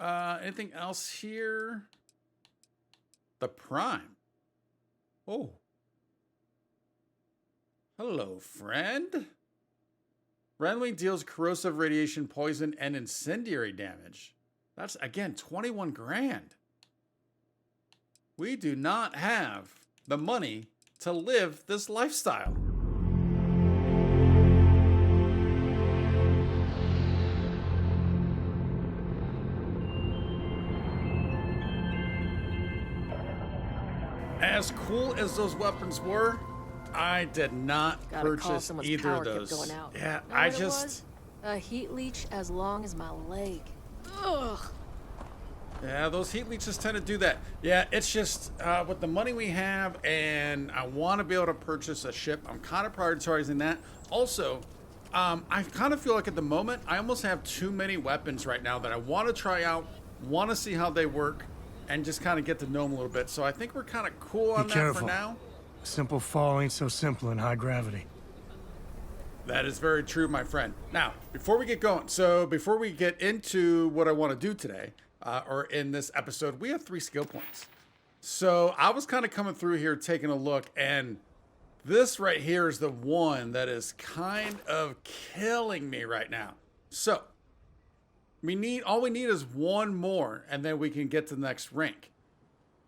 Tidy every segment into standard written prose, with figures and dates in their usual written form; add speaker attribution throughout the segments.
Speaker 1: Anything else here? The Prime. Oh. Hello, friend. Friendly deals corrosive radiation, poison, and incendiary damage. That's, again, 21 grand. We do not have the money to live this lifestyle. As cool as those weapons were, I did not purchase either of those. Yeah, I just...
Speaker 2: A heat leech as long as my leg. Ugh.
Speaker 1: Yeah, those heat leeches tend to do that. Yeah, it's just with the money we have, and I want to be able to purchase a ship. I'm kind of prioritizing that. Also, I kind of feel like at the moment, I almost have too many weapons right now that I want to try out, want to see how they work, and just kind of get to know them a little bit. So I think we're kind of cool on that for now.
Speaker 3: Simple fall ain't so simple in high gravity.
Speaker 1: That is very true, my friend. Now, before we get going, so before we get into what I want to do today, or in this episode, we have 3 skill points. So I was kind of coming through here, taking a look, and this right here is the one that is kind of killing me right now. So all we need is one more, and then we can get to the next rank.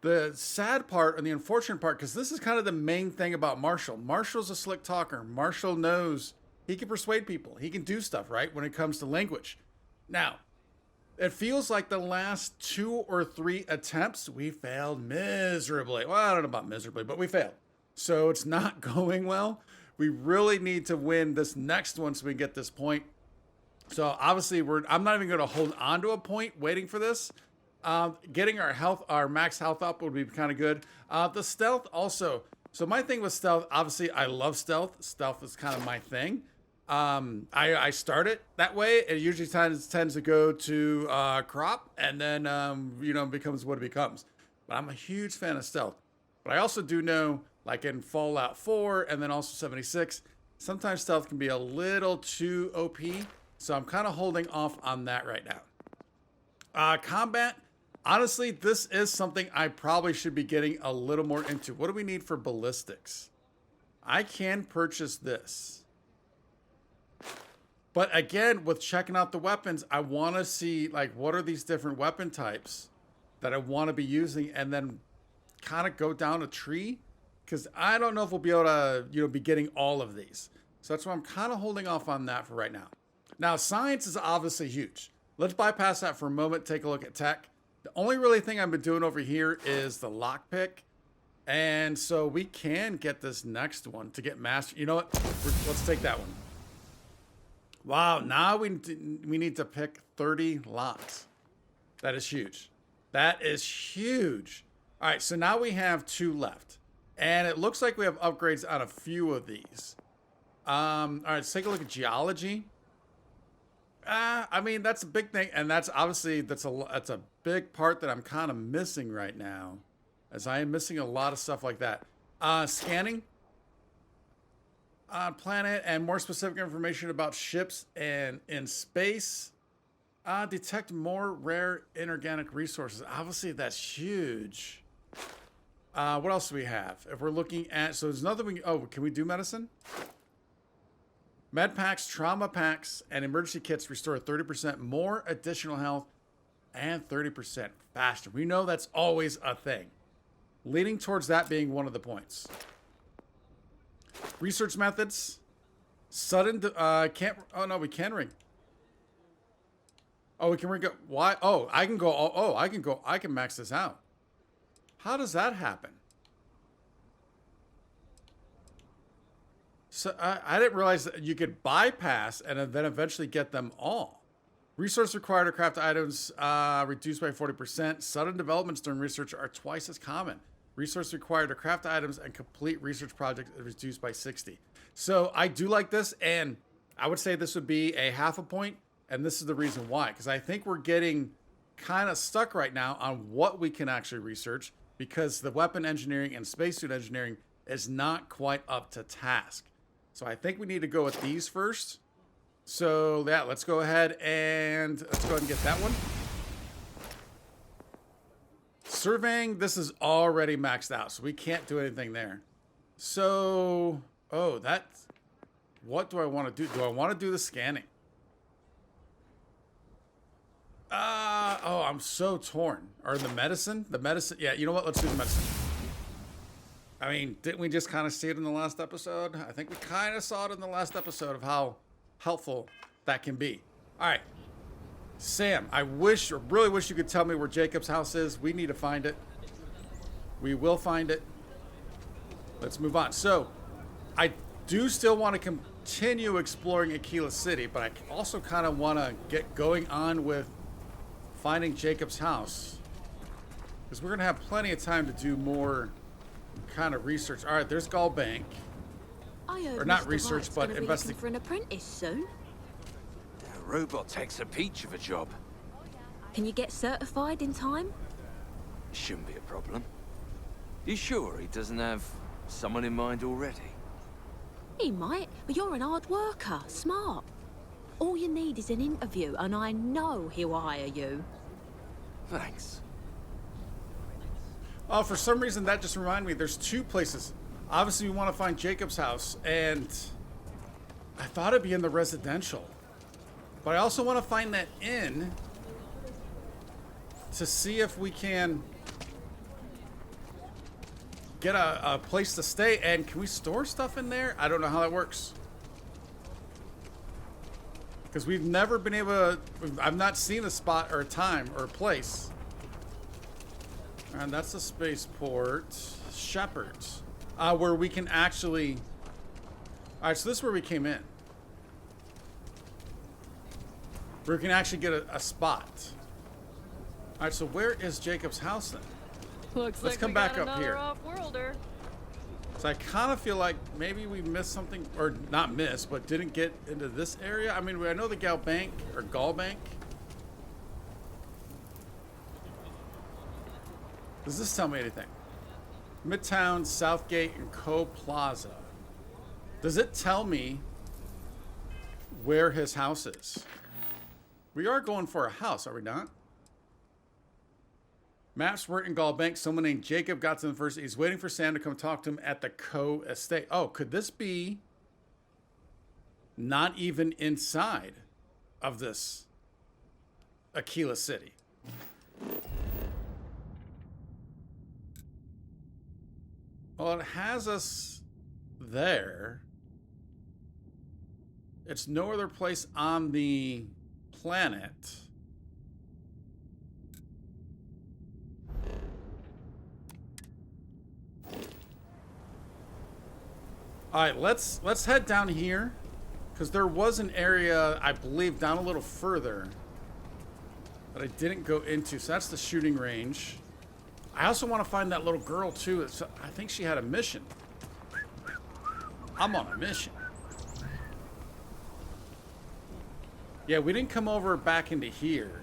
Speaker 1: The sad part and the unfortunate part, because this is kind of the main thing about Marshall. Marshall's a slick talker. Marshall knows he can persuade people. He can do stuff, right, when it comes to language. Now, it feels like the last 2 or 3 attempts, we failed miserably. Well, I don't know about miserably, but we failed. So it's not going well. We really need to win this next one so we can get this point. So obviously, I'm not even going to hold on to a point waiting for this. Getting our max health up would be kind of good. The stealth also. So my thing with stealth, obviously I love stealth. Stealth is kind of my thing. I start it that way. It usually tends to go to crop, and then becomes what it becomes. But I'm a huge fan of stealth. But I also do know, like in Fallout 4 and then also 76, sometimes stealth can be a little too OP. So I'm kind of holding off on that right now. Combat. Honestly, this is something I probably should be getting a little more into. What do we need for ballistics? I can purchase this. But again, with checking out the weapons, I want to see, like, what are these different weapon types that I want to be using, and then kind of go down a tree. Because I don't know if we'll be able to, be getting all of these. So that's why I'm kind of holding off on that for right now. Now, science is obviously huge. Let's bypass that for a moment, take a look at tech. The only really thing I've been doing over here is the lockpick. And so we can get this next one to get master. You know what? Let's take that one. Wow, now we need to pick 30 locks. That is huge. That is huge. All right, so now we have 2 left. And it looks like we have upgrades on a few of these. All right, let's take a look at geology. I mean, that's a big thing, and that's obviously that's a big part that I'm kind of missing right now, as I am missing a lot of stuff like that. Scanning planet and more specific information about ships and in space. Detect more rare inorganic resources. Obviously, that's huge. What else do we have? If we're looking at, so there's nothing can we do medicine? Med packs, trauma packs, and emergency kits restore 30% more additional health and 30% faster. We know that's always a thing. Leading towards that being one of the points. Research methods. Sudden, we can ring. Oh, we can ring. Why? Oh, I can go. I can max this out. How does that happen? So I didn't realize that you could bypass and then eventually get them all. Resource required to craft items reduced by 40%. Sudden developments during research are twice as common. Resource required to craft items and complete research projects is reduced by 60. So I do like this, and I would say this would be a half a point, and this is the reason why. Because I think we're getting kind of stuck right now on what we can actually research, because the weapon engineering and spacesuit engineering is not quite up to task. So I think we need to go with these first. So yeah, let's go ahead and get that one. surveying, this is already maxed out, so we can't do anything there. So, oh, that's... What do I want to do? Do I want to do the scanning? Oh, I'm so torn. Or the medicine? The medicine, yeah, you know what? Let's do the medicine. I mean, didn't we just kind of see it in the last episode? I think we kind of saw it in the last episode of how helpful that can be. All right. Sam, I wish, or really wish you could tell me where Jacob's house is. We need to find it. We will find it. Let's move on. So, I do still want to continue exploring Aquila City, but I also kind of want to get going on with finding Jacob's house. Because we're going to have plenty of time to do more kind of research. All right, there's Gall Bank. Or not research, but investigate.
Speaker 4: For an apprentice soon.
Speaker 5: A robot takes a peach of a job.
Speaker 4: Can you get certified in time?
Speaker 5: Shouldn't be a problem. You sure he doesn't have someone in mind already?
Speaker 4: He might, but you're an hard worker, smart. All you need is an interview, and I know he'll hire you.
Speaker 5: Thanks.
Speaker 1: Oh, for some reason that just reminded me, there's two places. Obviously, we want to find Jacob's house, and I thought it'd be in the residential. But I also want to find that inn to see if we can get a place to stay. And can we store stuff in there? I don't know how that works. Because we've never been able to... I've not seen a spot or a time or a place. And that's the spaceport. Shepherds. Where we can actually... Alright, so this is where we came in. Where we can actually get a spot. Alright, so where is Jacob's house then?
Speaker 2: Looks
Speaker 1: Let's
Speaker 2: like
Speaker 1: come
Speaker 2: we
Speaker 1: back
Speaker 2: got
Speaker 1: up here.
Speaker 2: another off-worlder.
Speaker 1: So I kind of feel like maybe we missed something, or not missed, but didn't get into this area. I mean, I know the Gall Bank, or Gall Bank. Does this tell me anything? Midtown, Southgate, and Co Plaza. Does it tell me where his house is? We are going for a house, are we not? Maps weren't in Gall Bank. Someone named Jacob got to them first. He's waiting for Sam to come talk to him at the Co estate. Oh, could this be not even inside of this Aquila City? Well, it has us there. It's no other place on the planet. All right, let's head down here, because there was an area, I believe, down a little further that I didn't go into. So that's the shooting range. I also want to find that little girl too. I think she had a mission. I'm on a mission. Yeah, we didn't come over back into here.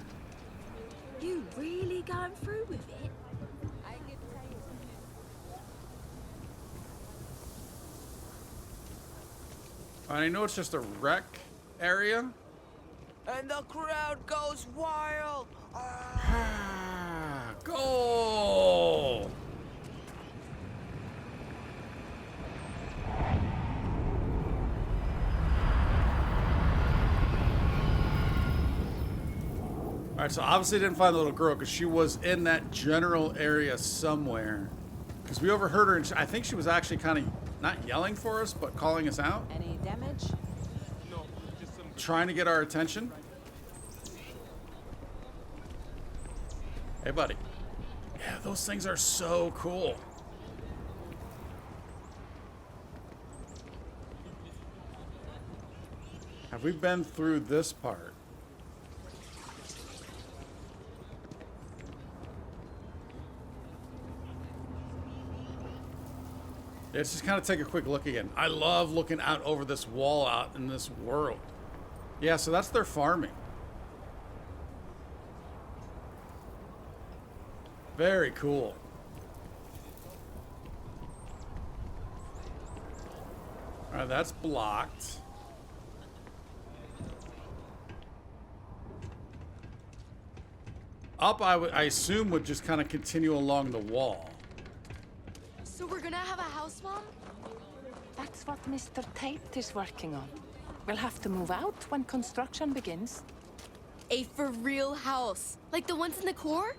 Speaker 4: You really going through with it?
Speaker 1: I know it's just a rec area.
Speaker 5: And the crowd goes wild.
Speaker 1: Goal! All right, so obviously didn't find the little girl because she was in that general area somewhere. Because we overheard her, and I think she was actually kind of not yelling for us, but calling us out.
Speaker 2: Any damage?
Speaker 5: No, just some...
Speaker 1: Trying to get our attention. Hey, buddy. Yeah, those things are so cool. Have we been through this part? Let's just kind of take a quick look again. I love looking out over this wall out in this world. Yeah, so that's their farming. Very cool. All right, that's blocked. up, I assume, would just kind of continue along the wall.
Speaker 2: So we're gonna have a house, Mom?
Speaker 6: That's what Mr. Tate is working on. We'll have to move out when construction begins.
Speaker 2: A for real house, like the ones in the core?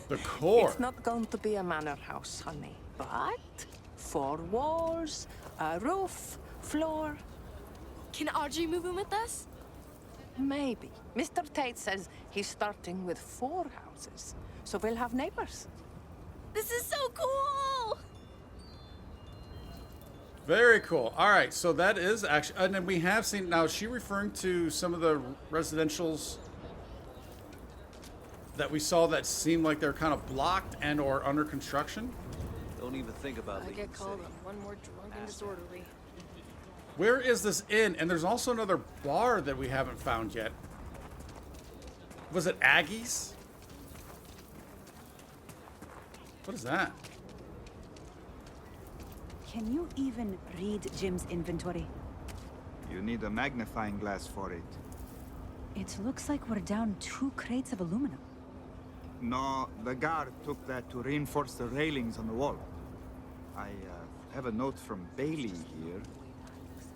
Speaker 1: The core.
Speaker 6: It's not going to be a manor house, honey, but 4 walls, a roof, floor.
Speaker 2: Can Audrey move in with us?
Speaker 6: Maybe. Mr. Tate says he's starting with 4 houses, so we'll have neighbors.
Speaker 2: This is so cool!
Speaker 1: Very cool. All right, so that is actually, and then we have seen, now is she referring to some of the residentials that we saw that seemed like they're kind of blocked and or under construction?
Speaker 7: Don't even think about
Speaker 2: I
Speaker 7: leaving
Speaker 2: get
Speaker 7: the
Speaker 2: called
Speaker 7: city.
Speaker 2: one more drunk and disorderly.
Speaker 1: Where is this inn? And there's also another bar that we haven't found yet. Was it Aggie's? What is that?
Speaker 8: Can you even read Jim's inventory?
Speaker 9: You need a magnifying glass for it.
Speaker 8: It looks like we're down 2 crates of aluminum.
Speaker 9: No, the guard took that to reinforce the railings on the wall. I have a note from Bailey here.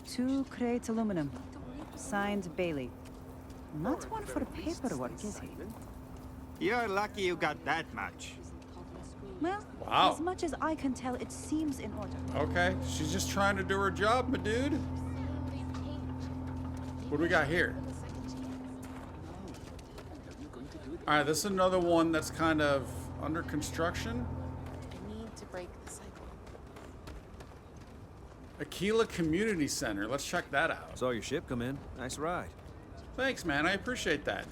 Speaker 8: 2 crates aluminum. Signed Bailey. Not one for paperwork, is he?
Speaker 9: You're lucky you got that much.
Speaker 8: Well,
Speaker 1: Wow.
Speaker 8: as much as I can tell, it seems in order.
Speaker 1: Okay, she's just trying to do her job, my dude. What do we got here? All right, this is another one that's kind of under construction.
Speaker 2: I need to break the cycle.
Speaker 1: Aquila Community Center. Let's check that out.
Speaker 7: Saw your ship come in. Nice ride.
Speaker 1: Thanks, man. I appreciate that.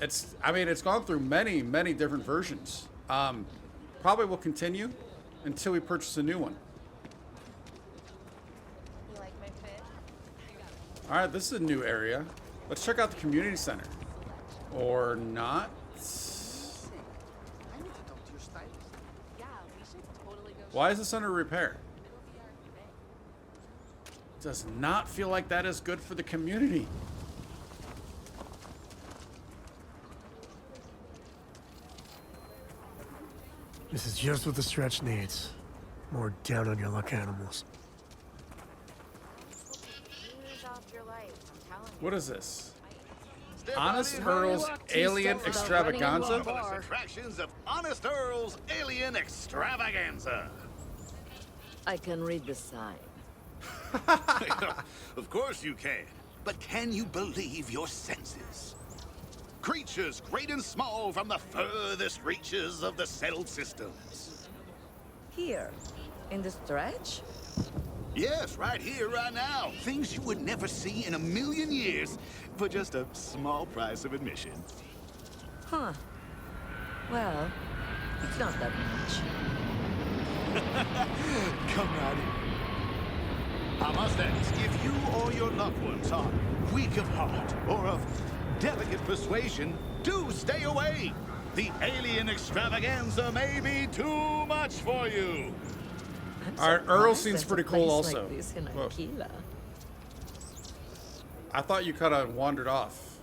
Speaker 1: I mean, it's gone through many, many different versions. Probably will continue until we purchase a new one.
Speaker 2: You like my fit?
Speaker 1: All right, this is a new area. Let's check out the community center. Or not.
Speaker 2: Yeah, we should totally go.
Speaker 1: Why is this under repair? Does not feel like that is good for the community.
Speaker 3: This is just what the stretch needs. More down on your luck animals.
Speaker 2: Years off your life, I'm telling you.
Speaker 1: What is this? Honest Earl's Alien Extravaganza?
Speaker 10: Attractions of Honest Earl's Alien Extravaganza.
Speaker 11: I can read the sign.
Speaker 10: Of course you can. But can you believe your senses? Creatures great and small from the furthest reaches of the settled systems.
Speaker 11: Here, in the stretch?
Speaker 10: Yes, right here, right now. Things you would never see in a million years for just a small price of admission.
Speaker 11: Huh. Well, it's not that much.
Speaker 10: Come right in. I must ask, if you or your loved ones are weak of heart or of delicate persuasion, do stay away. The Alien Extravaganza may be too much for you.
Speaker 11: I'm
Speaker 1: All right, Earl
Speaker 11: surprised
Speaker 1: seems
Speaker 11: there's a
Speaker 1: pretty cool
Speaker 11: place
Speaker 1: also.
Speaker 11: Like this in
Speaker 1: Whoa.
Speaker 11: Aquila.
Speaker 1: I thought you kind of wandered off.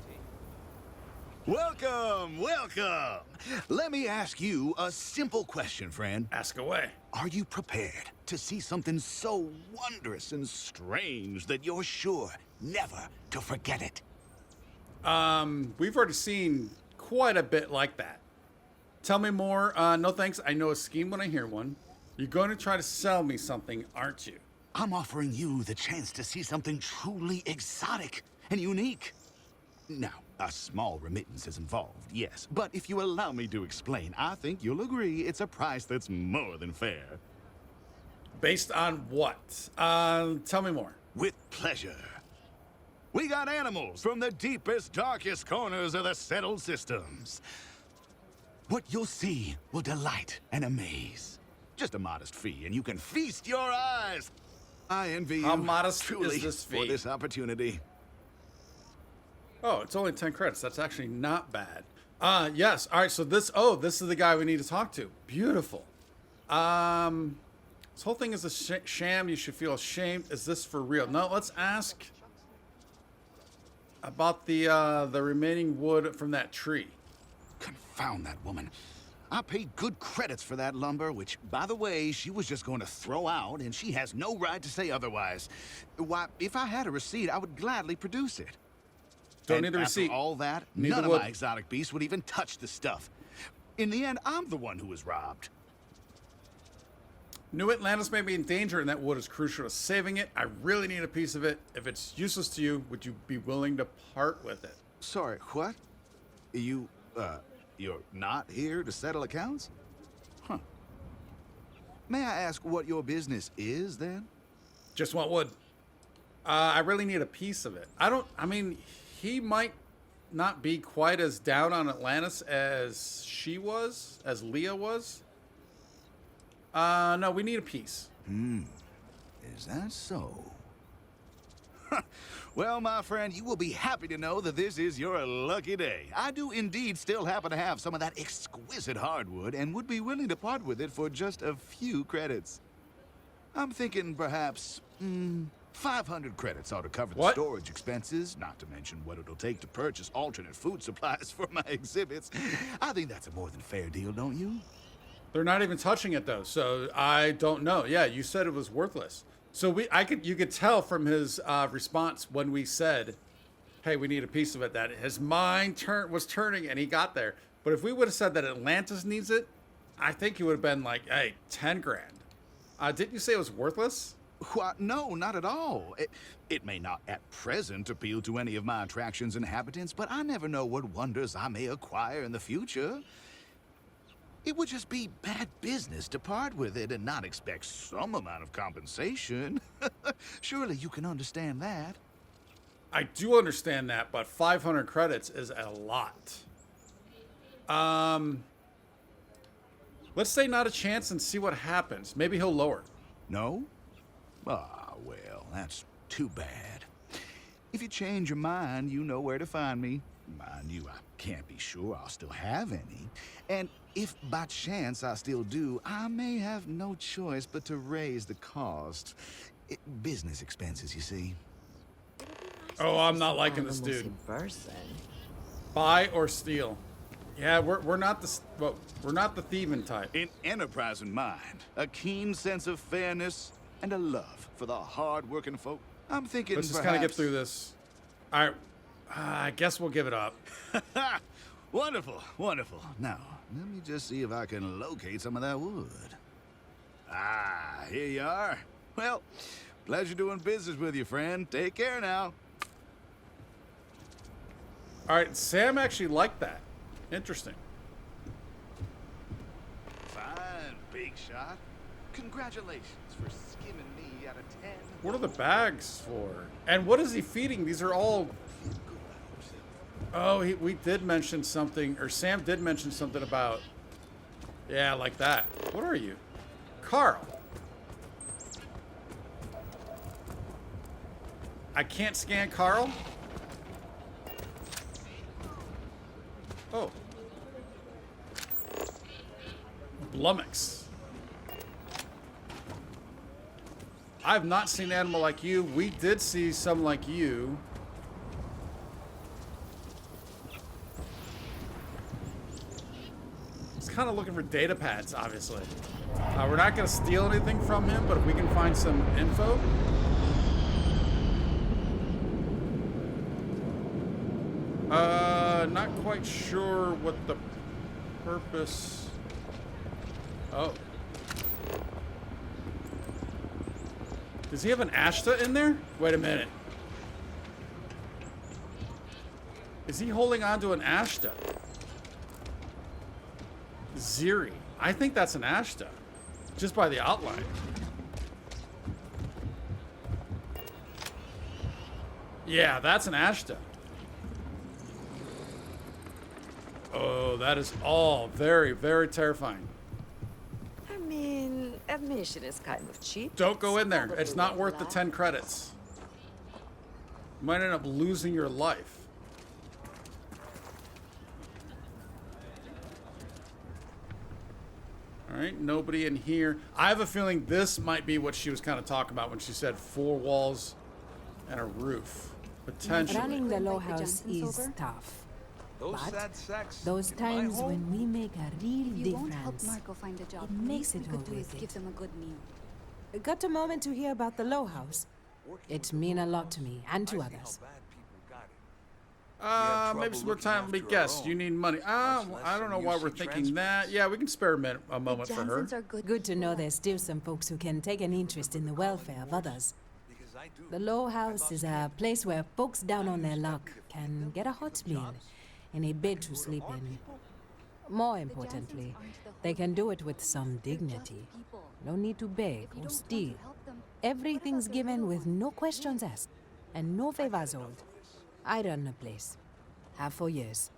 Speaker 10: Welcome, welcome. Let me ask you a simple question, friend.
Speaker 1: Ask away.
Speaker 10: Are you prepared to see something so wondrous and strange that you're sure never to forget it?
Speaker 1: We've already seen quite a bit like that. Tell me more. No thanks. I know a scheme when I hear one. You're going to try to sell me something, aren't you?
Speaker 10: I'm offering you the chance to see something truly exotic and unique. Now, a small remittance is involved, yes. But if you allow me to explain, I think you'll agree it's a price that's more than fair.
Speaker 1: Based on what? Tell me more.
Speaker 10: With pleasure. We got animals from the deepest, darkest corners of the settled systems. What you'll see will delight and amaze. Just a modest fee, and you can feast your eyes. I envy you.
Speaker 1: How modest
Speaker 10: truly
Speaker 1: is this fee?
Speaker 10: for this opportunity.
Speaker 1: Oh, it's only 10 credits. That's actually not bad. Yes. All right. So this is the guy we need to talk to. Beautiful. This whole thing is a sham. You should feel ashamed. Is this for real? No, let's ask about the remaining wood from that tree.
Speaker 10: Confound that woman. I paid good credits for that lumber, which, by the way, she was just going to throw out, and she has no right to say otherwise. Why, if I had a receipt, I would gladly produce it.
Speaker 1: Don't need a
Speaker 10: after
Speaker 1: receipt.
Speaker 10: all that,
Speaker 1: Neither
Speaker 10: none of
Speaker 1: would.
Speaker 10: my exotic beasts would even touch the stuff. In the end, I'm the one who was robbed.
Speaker 1: New Atlantis may be in danger, and that wood is crucial to saving it. I really need a piece of it. If it's useless to you, would you be willing to part with it?
Speaker 10: Sorry, what? You're not here to settle accounts? Huh. May I ask what your business is, then?
Speaker 1: Just want wood. I really need a piece of it. I mean, he might not be quite as down on Atlantis as she was, as Leah was. No, we need a piece.
Speaker 10: Is that so? Well, my friend, you will be happy to know that this is your lucky day. I do indeed still happen to have some of that exquisite hardwood and would be willing to part with it for just a few credits. I'm thinking perhaps, 500 credits ought to cover the storage expenses, not to mention what it'll take to purchase alternate food supplies for my exhibits. I think that's a more than fair deal, don't you?
Speaker 1: They're not even touching it though, so I don't know. Yeah, you said it was worthless. So you could tell from his response when we said, "Hey, we need a piece of it," that his mind was turning and he got there. But if we would have said that Atlantis needs it, I think he would have been like, "Hey, 10 grand." Didn't you say it was worthless?
Speaker 10: What? No, not at all. It may not at present appeal to any of my attraction's inhabitants, but I never know what wonders I may acquire in the future. It would just be bad business to part with it and not expect some amount of compensation. Surely you can understand that.
Speaker 1: I do understand that, but 500 credits is a lot. Let's say not a chance and see what happens. Maybe he'll lower.
Speaker 10: No? Ah, well, that's too bad. If you change your mind, you know where to find me. Mind you, I can't be sure I'll still have any. And if by chance I still do, I may have no choice but to raise the cost. Business expenses, you see.
Speaker 1: Oh, I'm not liking this dude. Buy or steal. Yeah, we're not the thieving type.
Speaker 10: An enterprise in mind, a keen sense of fairness, and a love for the hard-working folk. I'm thinking
Speaker 1: Let's just kind of get through this. All right, I guess we'll give it up.
Speaker 10: Wonderful, wonderful. Now, let me just see if I can locate some of that wood. Ah, here you are. Well, pleasure doing business with you, friend. Take care now.
Speaker 1: All right, Sam actually liked that. Interesting.
Speaker 10: Fine, big shot. Congratulations for skimming me out of 10.
Speaker 1: What are the bags for? And what is he feeding? These are all... Oh, we did mention something, or Sam did mention something about... Yeah, like that. What are you? Carl. I can't scan Carl? Oh. Blummox. I've not seen an animal like you. We did see some like you. He's kind of looking for data pads, obviously. We're not going to steal anything from him, but if we can find some info. Not quite sure what the purpose... Oh. Does he have an Ashta in there? Wait a minute. Is he holding on to an Ashta? Ziri. I think that's an Ashta. Just by the outline. Yeah, that's an Ashta. Oh, that is all very, very terrifying.
Speaker 11: I mean, admission is kind of cheap.
Speaker 1: Don't go in there. It's not worth the 10 credits. You might end up losing your life. All right, nobody in here. I have a feeling this might be what she was kind of talking about when she said 4 walls and a roof. Potentially.
Speaker 12: Running the low house is tough. But those times when we make a real
Speaker 13: You won't help
Speaker 12: difference,
Speaker 13: Marco find a job.
Speaker 12: it makes
Speaker 13: Least
Speaker 12: it
Speaker 13: we
Speaker 12: all
Speaker 13: could do is
Speaker 12: worth
Speaker 13: give
Speaker 12: it.
Speaker 13: them a good meal.
Speaker 12: Got a moment to hear about the Low House? It mean a lot to me and to others.
Speaker 1: Maybe some more time. Let me guess. You need money. I don't know why we're thinking that. Yeah, we can spare a moment for her.
Speaker 13: Johnsons are good.
Speaker 12: Good to know there's still some folks who can take an interest in the welfare of others. The Low House is a place where folks down on their luck can get a hot meal and a bed to sleep in. More importantly, they can do it with some dignity. No need to beg or steal. Everything's given with no questions asked and no favors owed. I run the place. Have for years.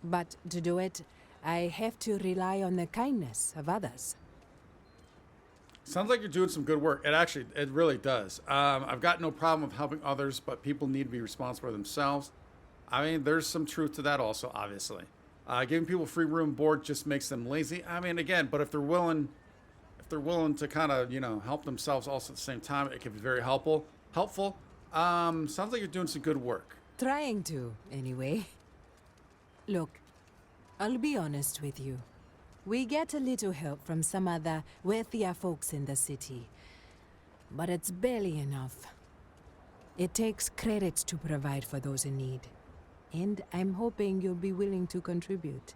Speaker 12: But to do it, I have to rely on the kindness of others.
Speaker 1: Sounds like you're doing some good work. It really does. I've got no problem with helping others, but people need to be responsible for themselves. I mean, there's some truth to that also, obviously. Giving people free room and board just makes them lazy. I mean, again, but if they're willing to kind of, help themselves also at the same time, it can be very helpful. Sounds like you're doing some good work.
Speaker 12: Trying to, anyway. Look, I'll be honest with you. We get a little help from some other wealthier folks in the city, but it's barely enough. It takes credits to provide for those in need, and I'm hoping you'll be willing to contribute.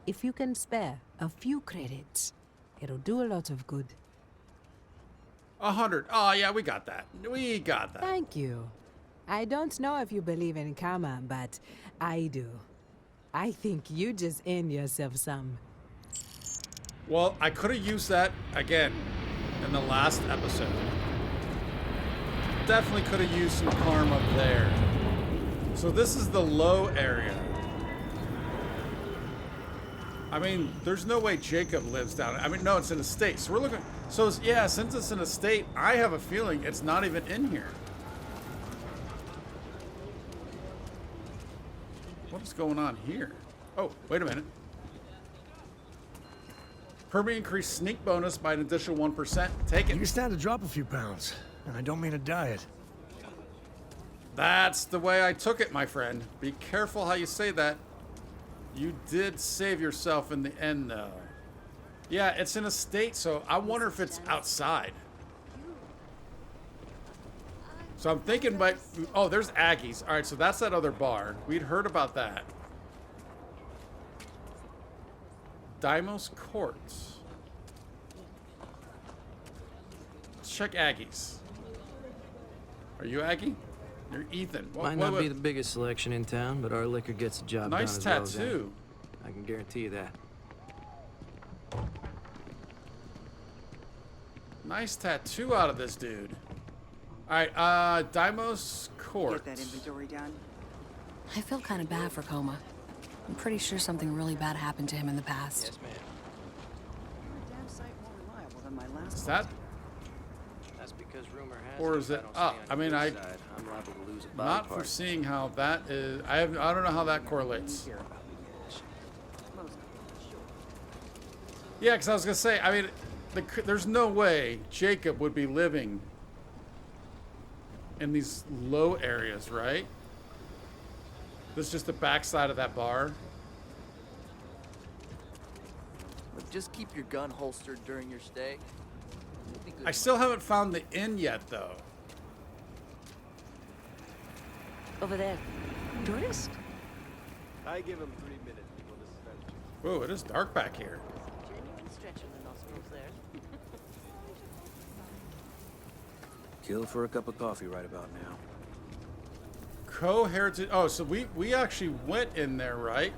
Speaker 12: If you can spare a few credits, it'll do a lot of good.
Speaker 1: 100. Oh, yeah, we got that.
Speaker 12: Thank you. I don't know if you believe in karma, but I do. I think you just earned yourself some.
Speaker 1: Well, I could have used that again in the last episode. Definitely could have used some karma there. So this is the low area. I mean, there's no way Jacob lives down. I mean, no, it's an estate. So we're looking. So yeah, since it's an estate, I have a feeling it's not even in here. What is going on here? Oh, wait a minute. Permanent increase sneak bonus by an additional 1%. Take it.
Speaker 3: You stand to drop a few pounds, and I don't mean a diet.
Speaker 1: That's the way I took it, my friend. Be careful how you say that. You did save yourself in the end, though. Yeah, it's an estate, so I wonder if it's outside. So I'm thinking, but oh, there's Aggie's. All right, so that's that other bar. We'd heard about that. Dimos Courts. Let's check Aggie's. Are you Aggie? You're Ethan.
Speaker 14: Might not be the biggest selection in town, but our liquor gets the job done
Speaker 1: nice
Speaker 14: as well as
Speaker 1: tattoo.
Speaker 14: I can guarantee you that.
Speaker 1: Nice tattoo out of this dude. All right, Dimos Court.
Speaker 8: Get that inventory done.
Speaker 2: I feel kind of bad for Coma. I'm pretty sure something really bad happened to him in the past.
Speaker 14: Yes, ma'am.
Speaker 8: You're a damn sight more reliable than my last.
Speaker 1: Is that?
Speaker 14: That's because rumor has
Speaker 1: Or is
Speaker 14: if
Speaker 1: it
Speaker 14: I don't
Speaker 1: up?
Speaker 14: stay
Speaker 1: I
Speaker 14: on
Speaker 1: mean,
Speaker 14: your
Speaker 1: I
Speaker 14: side, I'm liable to lose a body
Speaker 1: not
Speaker 14: part.
Speaker 1: foreseeing how that is. I don't know how that correlates. Yeah, because I was gonna say. I mean, there's no way Jacob would be living in these low areas, right? This is just the backside of that bar.
Speaker 15: Look, just keep your gun holstered during your stay. You'll be good.
Speaker 1: I still haven't found the inn yet, though.
Speaker 6: Over there. Tourist?
Speaker 7: I give him 3 minutes before the suspension.
Speaker 1: Whoa, it is dark back here.
Speaker 6: Genuine stretch in the nostrils there.
Speaker 14: Kill for a cup of coffee right about now.
Speaker 1: Co-heritage. Oh, so we actually went in there, right?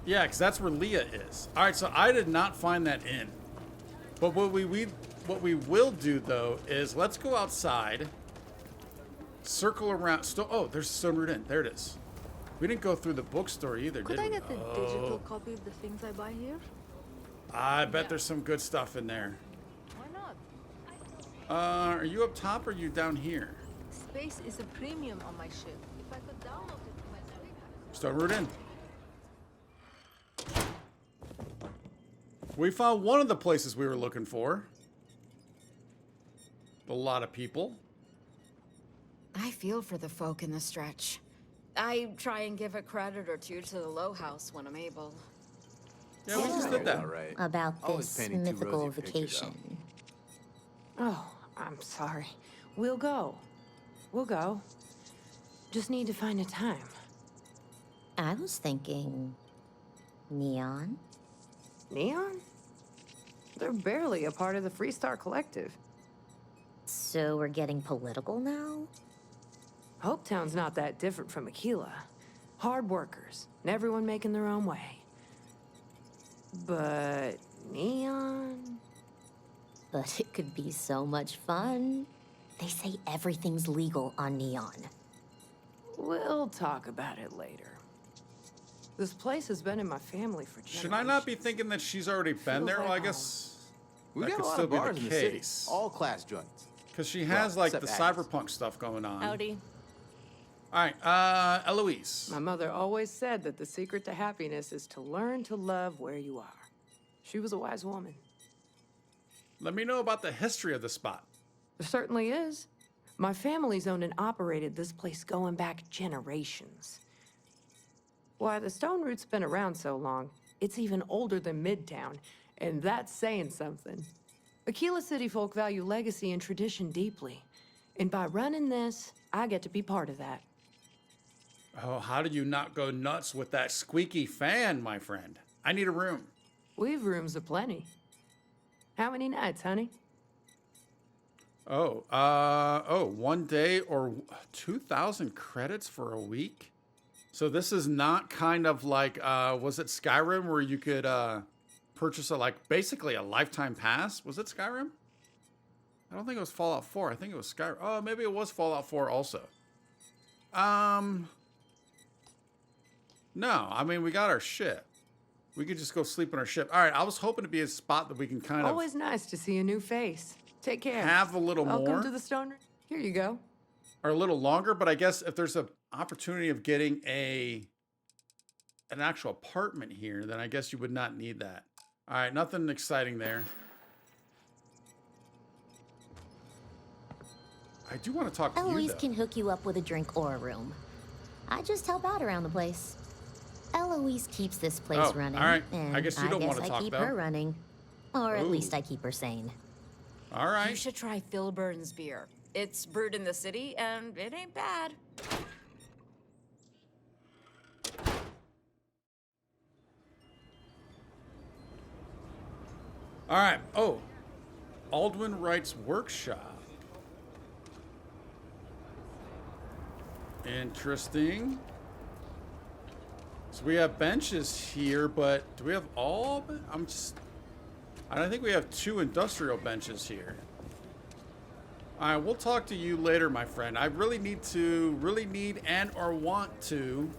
Speaker 1: Yeah, because that's where Leah is. All right, so I did not find that inn. But what we will do though is let's go outside, circle around. Oh, there's Stone Root Inn. There it is. We didn't go through the bookstore either,
Speaker 2: Could
Speaker 1: did
Speaker 2: I
Speaker 1: we?
Speaker 2: get the digital copy of the things I buy here?
Speaker 1: I bet there's some good stuff in there.
Speaker 2: Why not?
Speaker 1: Are you up top or are you down here?
Speaker 2: Space is a premium on my ship. If I could download it to my screen.
Speaker 1: Stone Root Inn. We found one of the places we were looking for. A lot of people.
Speaker 2: I feel for the folk in the stretch.
Speaker 11: I try and give a credit or two to the Low House when I'm able.
Speaker 1: Yeah, we just did that.
Speaker 13: Right.
Speaker 16: About
Speaker 13: Always
Speaker 16: this
Speaker 13: painting too
Speaker 16: mythical
Speaker 13: rosy a picture,
Speaker 16: vacation.
Speaker 6: Oh, I'm sorry. We'll go. We'll go. Just need to find a time.
Speaker 16: I was thinking... Neon?
Speaker 6: Neon? They're barely a part of the Freestar Collective.
Speaker 16: So we're getting political now?
Speaker 6: Hopetown's not that different from Aquila. Hard workers, and everyone making their own way. But Neon?
Speaker 16: But it could be so much fun. They say everything's legal on Neon.
Speaker 6: We'll talk about it later. This place has been in my family for generations.
Speaker 1: Should I not be thinking that she's already been there? Well, I guess
Speaker 13: We
Speaker 1: that
Speaker 13: got
Speaker 1: could
Speaker 13: a lot
Speaker 1: still
Speaker 13: of
Speaker 1: be
Speaker 13: bars
Speaker 1: the
Speaker 13: in the city.
Speaker 1: case.
Speaker 13: All class joints.
Speaker 1: Because she has like the
Speaker 13: except Agnes.
Speaker 1: cyberpunk stuff going on.
Speaker 11: Howdy.
Speaker 1: All right, Eloise.
Speaker 6: My mother always said that the secret to happiness is to learn to love where you are. She was a wise woman.
Speaker 1: Let me know about the history of the spot.
Speaker 6: There certainly is. My family's owned and operated this place going back generations. Why, the Stone Root's been around so long, it's even older than Midtown, and that's saying something. Aquila City folk value legacy and tradition deeply, and by running this, I get to be part of that.
Speaker 1: Oh, how did you not go nuts with that squeaky fan, my friend? I need a room.
Speaker 6: We've rooms aplenty. How many nights, honey?
Speaker 1: Oh, 1 day or 2,000 credits for a week? So this is not kind of like, was it Skyrim where you could purchase basically a lifetime pass? Was it Skyrim? I don't think it was Fallout 4. I think it was Skyrim. Oh, maybe it was Fallout 4 also. No, I mean, we got our shit. We could just go sleep on our ship. All right, I was hoping to be a spot that we can kind of
Speaker 6: Always nice to see a new face. Take care.
Speaker 1: have a little
Speaker 6: Welcome
Speaker 1: more.
Speaker 6: to the Stone Root. Here you go.
Speaker 1: Or a little longer, but I guess if there's an opportunity of getting an actual apartment here, then I guess you would not need that. All right, nothing exciting there. I do want to talk to you,
Speaker 16: Eloise
Speaker 1: though.
Speaker 16: can hook you up with a drink or a room. I just help out around the place. Eloise keeps this place running.
Speaker 1: All right.
Speaker 16: And
Speaker 1: I guess you don't want to
Speaker 16: I
Speaker 1: talk,
Speaker 16: keep
Speaker 1: though.
Speaker 16: her running. Or at
Speaker 1: Ooh.
Speaker 16: least I keep her sane.
Speaker 1: All right.
Speaker 11: You should try Phil Burns beer. It's brewed in the city, and it ain't bad.
Speaker 1: All right. Oh, Aldwin Wright's workshop. Interesting. So we have benches here, but do we have all? I don't think we have 2 industrial benches here. All right, we'll talk to you later, my friend. I really need and or want to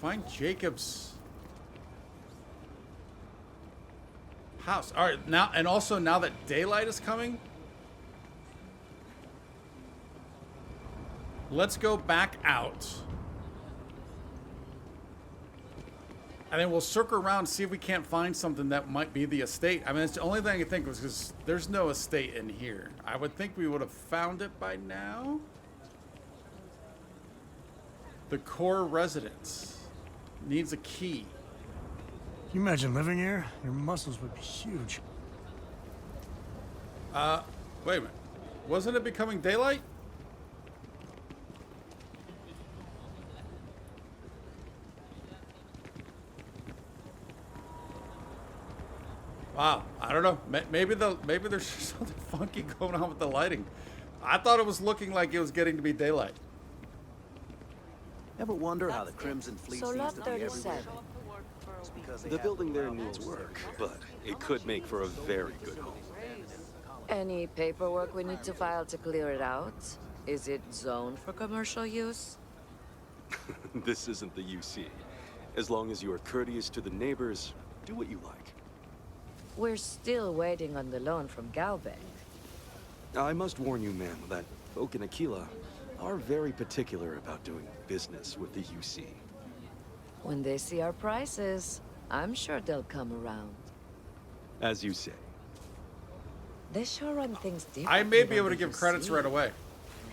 Speaker 1: find Jacob's house. All right, now, and also now that daylight is coming, let's go back out. And then we'll circle around and see if we can't find something that might be the estate. I mean, it's the only thing I can think of because there's no estate in here. I would think we would have found it by now. The core residence needs a key.
Speaker 3: Can you imagine living here? Your muscles would be huge.
Speaker 1: Wait a minute. Wasn't it becoming daylight? Wow, I don't know. Maybe there's something funky going on with the lighting. I thought it was looking like it was getting to be daylight.
Speaker 7: Ever wonder how the Crimson Fleet
Speaker 6: So
Speaker 7: seems
Speaker 6: lot
Speaker 7: to be everywhere?
Speaker 6: 37.
Speaker 7: The building there needs work, but it could make for a very good home.
Speaker 11: Any paperwork we need to file to clear it out? Is it zoned for commercial use?
Speaker 7: This isn't the UC. As long as you are courteous to the neighbors, do what you like.
Speaker 11: We're still waiting on the loan from Galvin.
Speaker 7: I must warn you, ma'am, that folk in Aquila are very particular about doing business with the UC.
Speaker 11: When they see our prices, I'm sure they'll come around.
Speaker 7: As you say.
Speaker 11: They sure run things differently.
Speaker 1: I may be able to
Speaker 11: than
Speaker 1: give
Speaker 11: the
Speaker 1: credits
Speaker 11: UC.
Speaker 1: right away.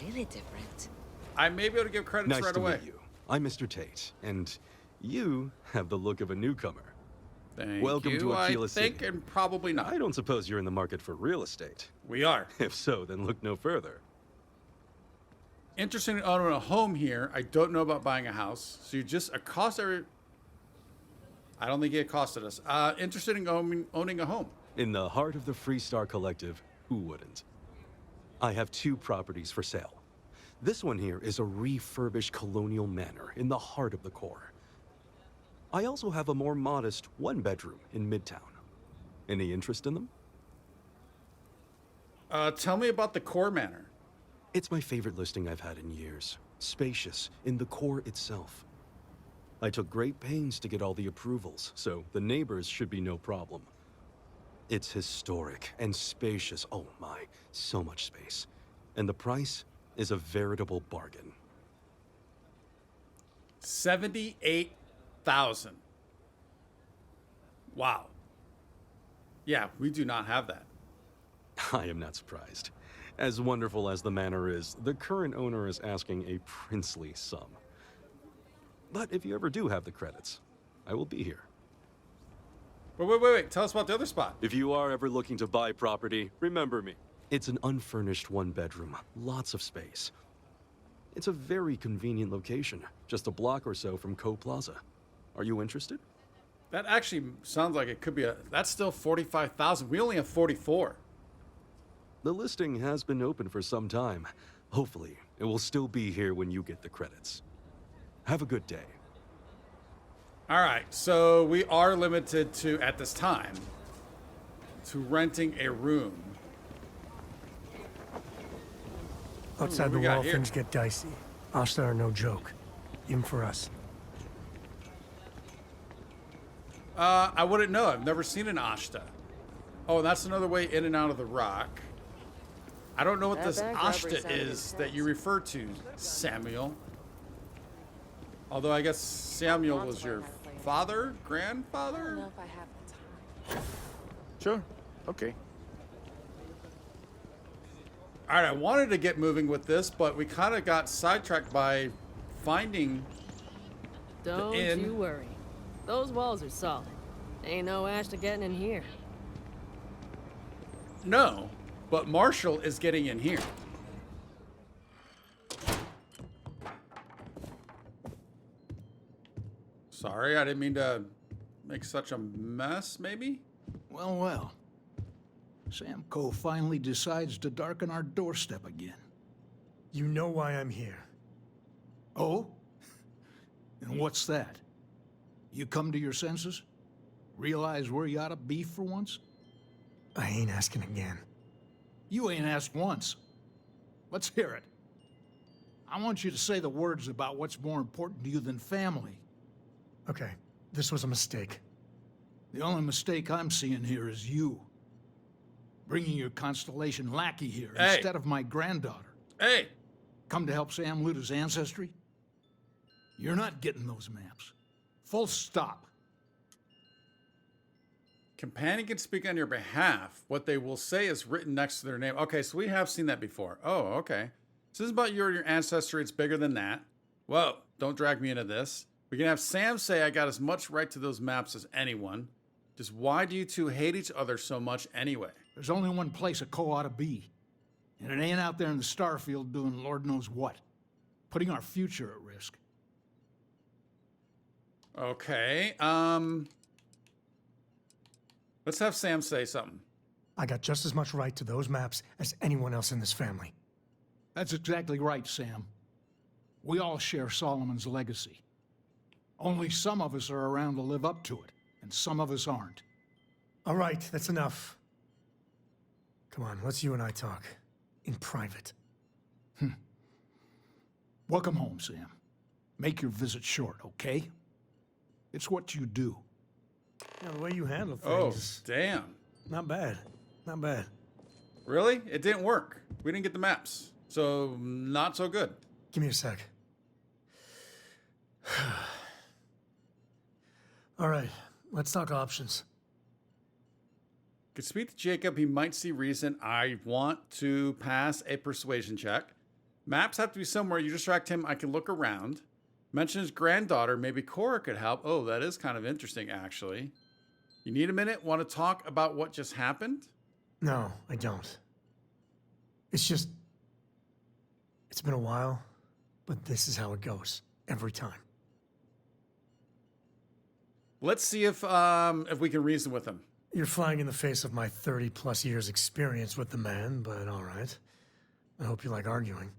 Speaker 11: Really different.
Speaker 1: I may be able to give credits
Speaker 7: Nice
Speaker 1: right
Speaker 7: to
Speaker 1: away.
Speaker 7: meet you. I'm Mr. Tate, and you have the look of a newcomer.
Speaker 1: Thank
Speaker 7: Welcome
Speaker 1: you.
Speaker 7: to Aquila
Speaker 1: I think,
Speaker 7: City.
Speaker 1: and probably not.
Speaker 7: I don't suppose you're in the market for real estate.
Speaker 1: We are.
Speaker 7: If so, then look no further.
Speaker 1: Interested in owning a home here. I don't know about buying a house. So you just accost every... I don't think it accosted us. Interested in owning a home.
Speaker 7: In the heart of the Freestar Collective, who wouldn't? I have 2 properties for sale. This one here is a refurbished colonial manor in the heart of the core. I also have a more modest 1-bedroom in Midtown. Any interest in them?
Speaker 1: Tell me about the core manor.
Speaker 7: It's my favorite listing I've had in years. Spacious in the core itself. I took great pains to get all the approvals, so the neighbors should be no problem. It's historic and spacious. Oh my, so much space. And the price is a veritable bargain.
Speaker 1: 78,000. Wow. Yeah, we do not have that.
Speaker 7: I am not surprised. As wonderful as the manor is, the current owner is asking a princely sum. But if you ever do have the credits, I will be here.
Speaker 1: Wait. Tell us about the other spot.
Speaker 7: If you are ever looking to buy property, remember me. It's an unfurnished 1-bedroom, lots of space. It's a very convenient location, just a block or so from Co Plaza. Are you interested?
Speaker 1: That actually sounds like it could be that's still 45,000. We only have 44.
Speaker 7: The listing has been open for some time. Hopefully, it will still be here when you get the credits. Have a good day.
Speaker 1: All right, so we are limited to, at this time, to renting a room.
Speaker 3: Outside the wall, things get dicey. Ashta are no joke. Even for us.
Speaker 1: I wouldn't know. I've never seen an Ashta. Oh, that's another way in and out of the rock. I don't know what this Ashta is that you refer to, Samuel. Although I guess Samuel was your father, grandfather?
Speaker 11: I don't know if I have the time.
Speaker 10: Sure. Okay.
Speaker 1: All right, I wanted to get moving with this, but we kind of got sidetracked by finding
Speaker 13: Don't
Speaker 1: the inn.
Speaker 13: you worry. Those walls are solid. Ain't no Ashta getting in here.
Speaker 1: No, but Marshall is getting in here. Sorry, I didn't mean to make such a mess, maybe?
Speaker 10: Well, well. Samco finally decides to darken our doorstep again.
Speaker 3: You know why I'm here.
Speaker 10: Oh? And what's that? You come to your senses? Realize where you ought to be for once?
Speaker 3: I ain't asking again.
Speaker 10: You ain't asked once. Let's hear it. I want you to say the words about what's more important to you than family.
Speaker 3: Okay, this was a mistake.
Speaker 10: The only mistake I'm seeing here is you. Bringing your Constellation lackey here instead of my granddaughter.
Speaker 1: Hey!
Speaker 10: Come to help Sam loot his ancestry? You're not getting those maps. Full stop.
Speaker 1: Companion can speak on your behalf. What they will say is written next to their name. Okay, so we have seen that before. Oh, okay. So this is about your ancestry. It's bigger than that. Whoa, don't drag me into this. We can have Sam say I got as much right to those maps as anyone. Just why do you two hate each other so much anyway?
Speaker 10: There's only one place a co ought to be. And it ain't out there in the Starfield doing Lord knows what. Putting our future at risk.
Speaker 1: Okay, let's have Sam say something.
Speaker 3: I got just as much right to those maps as anyone else in this family.
Speaker 10: That's exactly right, Sam. We all share Solomon's legacy. Only some of us are around to live up to it, and some of us aren't.
Speaker 3: All right, that's enough. Come on, let's you and I talk. In private.
Speaker 10: Welcome home, Sam. Make your visit short, okay? It's what you do.
Speaker 3: Yeah, the way you handle
Speaker 1: Oh,
Speaker 3: things.
Speaker 1: damn.
Speaker 3: Not bad. Not bad.
Speaker 1: Really? It didn't work. We didn't get the maps. So, not so good.
Speaker 3: Give me a sec. All right, let's talk options.
Speaker 1: Could speak to Jacob. He might see reason. I want to pass a persuasion check. Maps have to be somewhere. You distract him, I can look around. Mention his granddaughter. Maybe Cora could help. Oh, that is kind of interesting, actually. You need a minute? Want to talk about what just happened?
Speaker 3: No, I don't. It's just... It's been a while, but this is how it goes. Every time.
Speaker 1: Let's see if we can reason with him.
Speaker 3: You're flying in the face of my 30-plus years experience with the man, but all right. I hope you like arguing.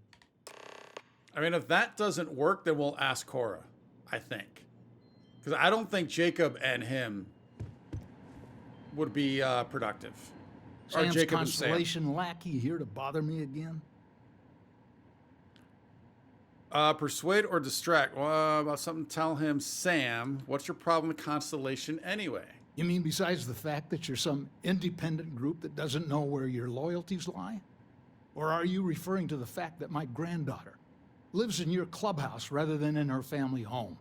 Speaker 1: I mean, if that doesn't work, then we'll ask Cora, I think. Because I don't think Jacob and him would be productive. Or
Speaker 10: Sam's
Speaker 1: Jacob and Sam.
Speaker 10: constellation lackey here to bother me again?
Speaker 1: Persuade or distract. Well, about something, tell him, Sam, what's your problem with Constellation anyway?
Speaker 10: You mean besides the fact that you're some independent group that doesn't know where your loyalties lie? Or are you referring to the fact that my granddaughter lives in your clubhouse rather than in her family home?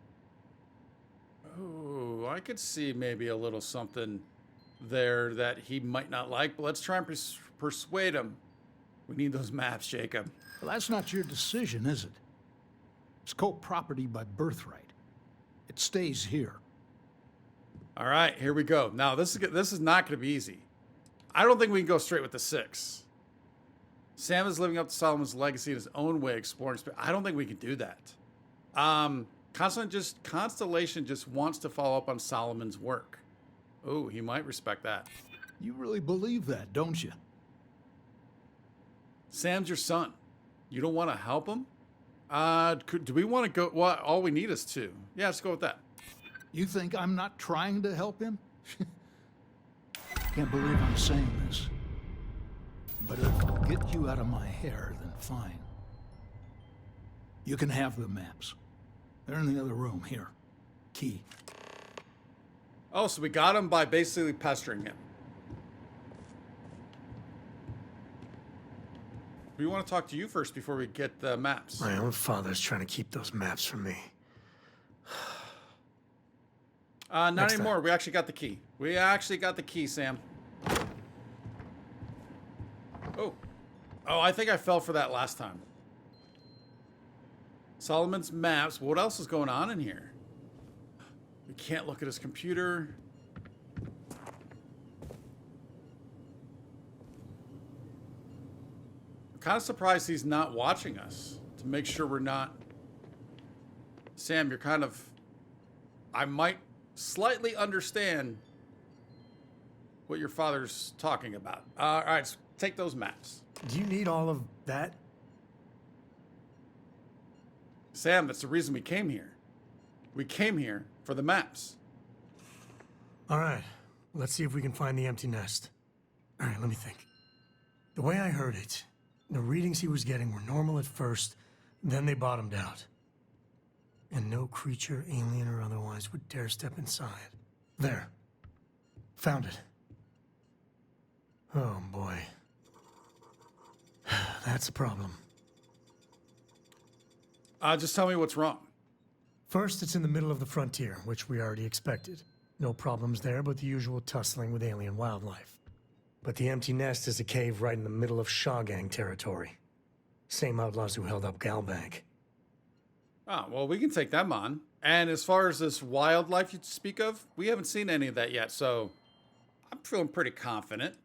Speaker 1: Oh, I could see maybe a little something there that he might not like, but let's try and persuade him. We need those maps, Jacob.
Speaker 10: Well, that's not your decision, is it? It's co-property by birthright. It stays here.
Speaker 1: All right, here we go. Now, this is not going to be easy. I don't think we can go straight with the 6. Sam is living up to Solomon's legacy in his own way, exploring space. I don't think we can do that. Constellation just wants to follow up on Solomon's work. Oh, he might respect that.
Speaker 10: You really believe that, don't you?
Speaker 1: Sam's your son. You don't want to help him? Do we want to go? Well, all we need is 2. Yeah, let's go with that.
Speaker 10: You think I'm not trying to help him? Can't believe I'm saying this. But if it'll get you out of my hair, then fine. You can have the maps. They're in the other room, here. Key.
Speaker 1: Oh, so we got him by basically pestering him. We want to talk to you first before we get the maps.
Speaker 3: My own father's trying to keep those maps from me.
Speaker 1: Not
Speaker 3: Next
Speaker 1: anymore.
Speaker 3: time.
Speaker 1: We actually got the key. We actually got the key, Sam. Oh. Oh, I think I fell for that last time. Solomon's maps. What else is going on in here? We can't look at his computer. I'm kind of surprised he's not watching us to make sure we're not... Sam, you're kind of... I might slightly understand what your father's talking about. All right, so take those maps.
Speaker 3: Do you need all of that?
Speaker 1: Sam, that's the reason we came here. We came here for the maps.
Speaker 3: All right, let's see if we can find the empty nest. All right, let me think. The way I heard it, the readings he was getting were normal at first, then they bottomed out. And no creature, alien or otherwise, would dare step inside. There. Found it. Oh, boy. That's a problem.
Speaker 1: Just tell me what's wrong.
Speaker 3: First, it's in the middle of the frontier, which we already expected. No problems there, but the usual tussling with alien wildlife. But the empty nest is a cave right in the middle of Shawgang territory. Same outlaws who held up Galbank.
Speaker 1: Oh, well, we can take them on. And as far as this wildlife you speak of, we haven't seen any of that yet, so I'm feeling pretty confident.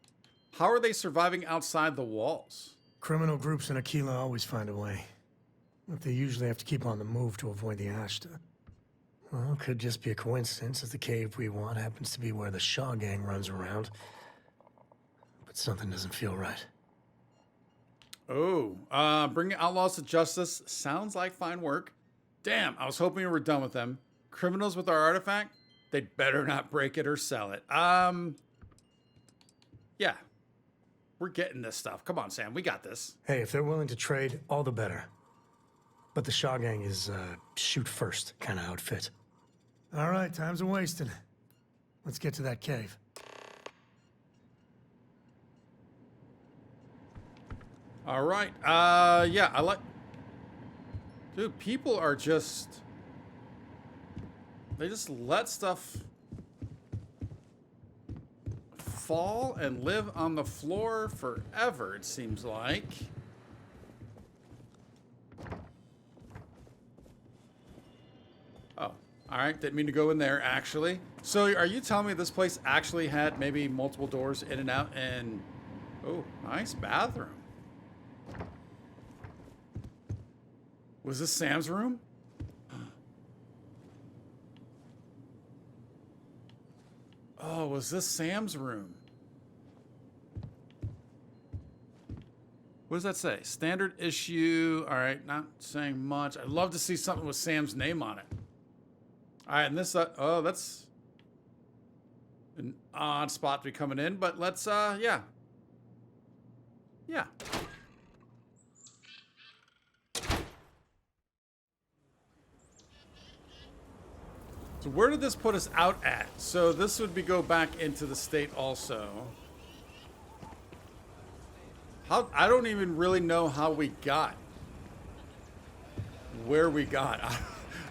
Speaker 1: How are they surviving outside the walls?
Speaker 3: Criminal groups in Aquila always find a way. But they usually have to keep on the move to avoid the Ashta. Well, it could just be a coincidence that the cave we want happens to be where the Shaw gang runs around. But something doesn't feel right.
Speaker 1: Oh, bringing outlaws to justice sounds like fine work. Damn, I was hoping we were done with them. Criminals with our artifact? They'd better not break it or sell it. Yeah. We're getting this stuff. Come on, Sam, we got this.
Speaker 3: Hey, if they're willing to trade, all the better. But the Shaw gang is, shoot first kind of outfit. All right, time's a-wasting. Let's get to that cave.
Speaker 1: All right. Yeah, I like... Dude, people are just... They just let stuff fall and live on the floor forever, it seems like. All right, didn't mean to go in there, actually. So are you telling me this place actually had maybe multiple doors in and out and... Oh, nice bathroom. Was this Sam's room? Oh, was this Sam's room? What does that say? Standard issue. All right, not saying much. I'd love to see something with Sam's name on it. All right, and this, oh, that's an odd spot to be coming in, but let's, yeah. Yeah. So where did this put us out at? So this would be go back into the state also. How, I don't even really know how we got where we got. I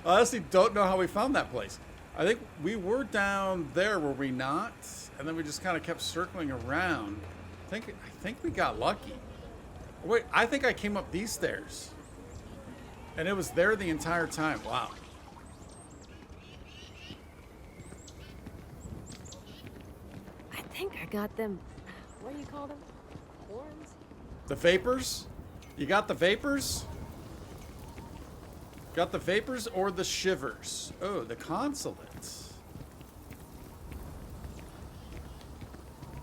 Speaker 1: honestly don't know how we found that place. I think we were down there, were we not? And then we just kind of kept circling around. I think we got lucky. Wait, I think I came up these stairs. And it was there the entire time. Wow.
Speaker 13: I think I got them. What do you call them? Horns?
Speaker 1: The vapors? You got the vapors? Got the vapors or the shivers? Oh, the consulates.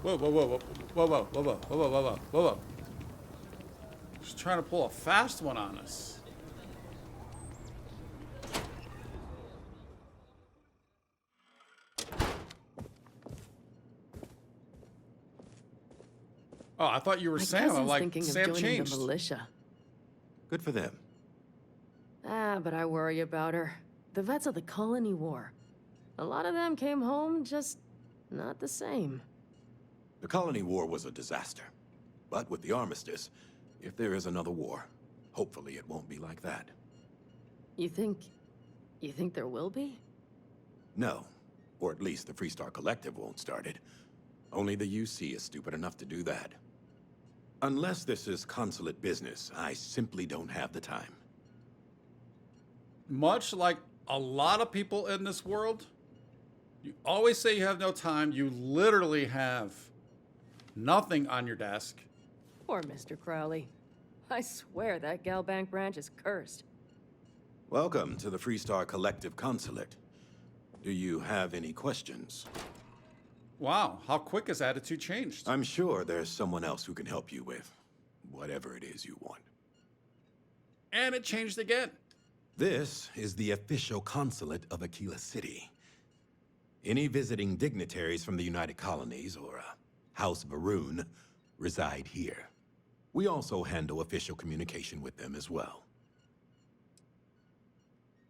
Speaker 1: Whoa, whoa, whoa, whoa, whoa, whoa, whoa, whoa, whoa, whoa, whoa, whoa, whoa. Just trying to pull a fast one on us. Oh, I thought you were Sam. I'm like, Sam changed.
Speaker 13: The militia.
Speaker 17: Good for them.
Speaker 13: Ah, but I worry about her. The vets of the Colony War. A lot of them came home just not the same.
Speaker 17: The Colony War was a disaster. But with the armistice, if there is another war, hopefully it won't be like that.
Speaker 13: You think there will be?
Speaker 17: No. Or at least the Freestar Collective won't start it. Only the UC is stupid enough to do that. Unless this is consulate business, I simply don't have the time.
Speaker 1: Much like a lot of people in this world, you always say you have no time. You literally have nothing on your desk.
Speaker 13: Poor Mr. Crowley. I swear that Galbank branch is cursed.
Speaker 17: Welcome to the Freestar Collective Consulate. Do you have any questions?
Speaker 1: Wow, how quick has attitude changed?
Speaker 17: I'm sure there's someone else who can help you with whatever it is you want.
Speaker 1: And it changed again.
Speaker 17: This is the official consulate of Aquila City. Any visiting dignitaries from the United Colonies or House Varun reside here. We also handle official communication with them as well.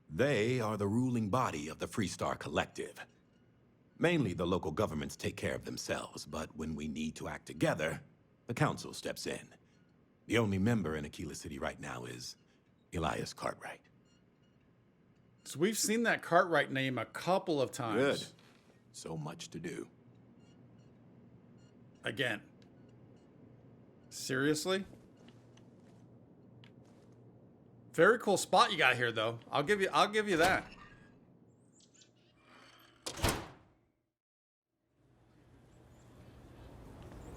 Speaker 17: They are the ruling body of the Freestar Collective. Mainly the local governments take care of themselves, but when we need to act together, the council steps in. The only member in Aquila City right now is Elias Cartwright.
Speaker 1: So we've seen that Cartwright name a couple of times.
Speaker 17: Good. So much to do.
Speaker 1: Again. Seriously? Very cool spot you got here, though. I'll give you that.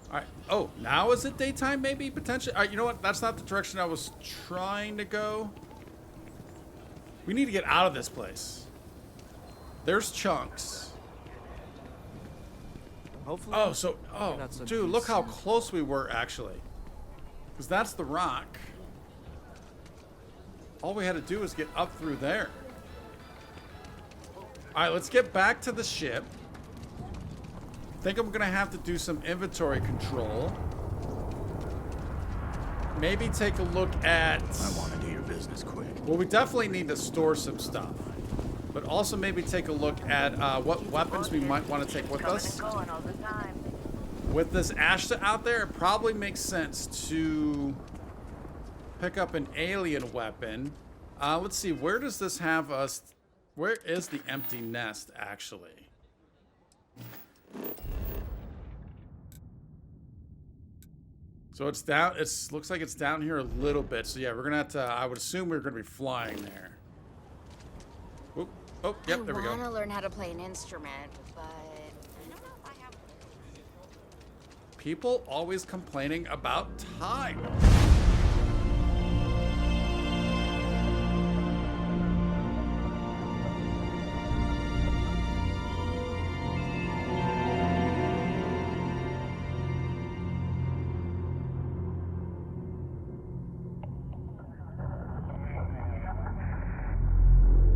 Speaker 1: All right. Oh, now is it daytime? Maybe potentially. All right. You know what? That's not the direction I was trying to go. We need to get out of this place. There's chunks.
Speaker 15: Hopefully.
Speaker 1: Oh, so dude, look how close we were actually. Because that's the rock. All we had to do was get up through there. All right, let's get back to the ship. I think I'm gonna have to do some inventory control. Maybe take a look at...
Speaker 17: I want to do your business quick.
Speaker 1: Well, we definitely need to store some stuff. But also maybe take a look at what weapons we might want to take with us. With this Ashta out there, it probably makes sense to pick up an alien weapon. Let's see, where does this have us? Where is the empty nest, actually? So it's down, looks like it's down here a little bit. So yeah, we're gonna have to, I would assume we're gonna be flying there. Whoop. Oh, yep, there we go.
Speaker 18: I want to learn how to play an instrument, but I don't know if I have.
Speaker 1: People always complaining about time.